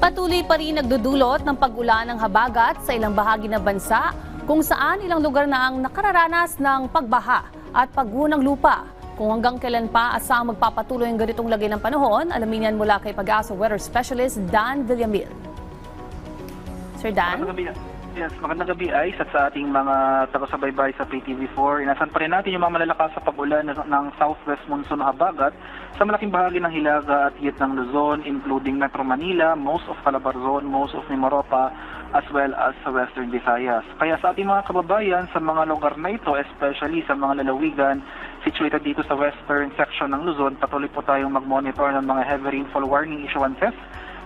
Patuloy pa rin nagdudulot ng pag-ulan ng habagat sa ilang bahagi ng bansa kung saan ilang lugar na ang nakararanas ng pagbaha at pagguho ng lupa. Kung hanggang kailan pa asang magpapatuloy ang ganitong lagay ng panahon, alamin yan mula kay Pag-asa Weather Specialist Dan Villamil. Sir Dan? Magandang gabi ay sa ating mga taga-subaybay sa PTV4. Inasan pa rin natin yung mga malalakas sa pag-ulan ng southwest monsoon habagat sa malaking bahagi ng Hilaga at Gitnang Luzon, including Metro Manila, most of Calabarzon, most of Mimaropa, as well as sa Western Visayas. Kaya sa ating mga kababayan sa mga lugar na ito, especially sa mga lalawigan situated dito sa western section ng Luzon, patuloy po tayong mag-monitor ng mga heavy rainfall warning issuances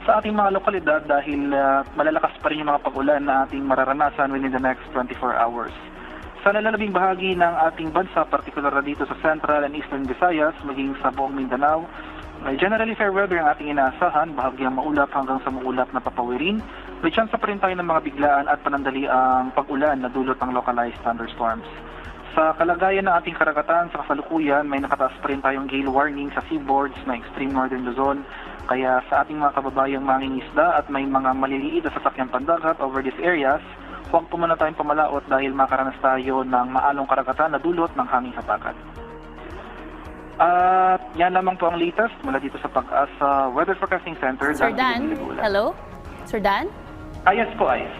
sa ating mga lokalidad dahil malalakas pa rin yung mga pag-ulan na ating mararanasan within the next 24 hours. Sa nalalabing bahagi ng ating bansa, partikular na dito sa Central and Eastern Visayas, maging sa buong Mindanao, generally fair weather ang ating inaasahan, bahagyang maulap hanggang sa maulap na papawirin. May chance pa rin tayo ng mga biglaan at panandaliang pag-ulan na dulot ng localized thunderstorms. Sa kalagayan ng ating karagatan sa kasalukuyan, may nakataas pa rin tayong gale warning sa seaboards na extreme northern Luzon. Kaya sa ating mga kababayang mangingisda at may mga maliliit na sasakyang pandagat over these areas, huwag po muna tayong pamalaot dahil makaranas tayo ng maalong karagatan na dulot ng hanging habagat. At yan lamang po ang latest mula dito sa Pag-asa Weather Forecasting Center. Sir Dan? Hello? Sir Dan? Yes po, Ayes.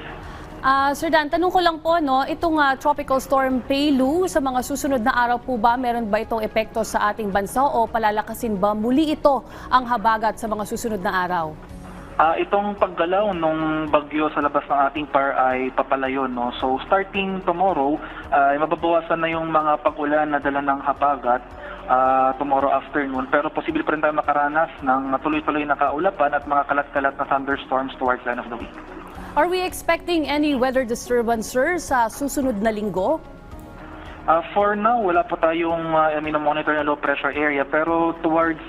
Sir Dan, tanong ko lang po, no, itong Tropical Storm Peilu, sa mga susunod na araw po ba, meron ba itong epekto sa ating bansa o palalakasin ba muli ito ang habagat sa mga susunod na araw? Itong paggalaw ng bagyo sa labas ng ating PAR ay papalayo. No? So starting tomorrow, mababawasan na yung mga pag-ulan na dala ng habagat tomorrow afternoon. Pero posible pa rin tayo makaranas ng matuloy-tuloy na kaulapan at mga kalat-kalat na thunderstorms towards the end of the week. Are we expecting any weather disturbances sa susunod na linggo? For now, wala po tayong monitor na low pressure area, pero towards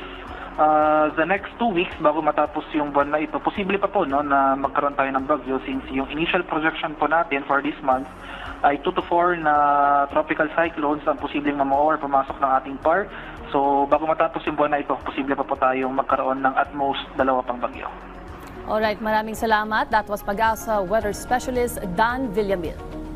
the next 2 weeks bago matapos yung buwan na ito, posible pa po no, na magkaroon tayo ng bagyo since yung initial projection po natin for this month ay 2 to 4 na tropical cyclones ang posibleng mamuo or pumasok ng ating PAR. So bago matapos yung buwan na ito, posible pa po tayong magkaroon ng at most 2 pang bagyo. Alright, maraming salamat. That was Pag-asa Weather Specialist Dan Villamil.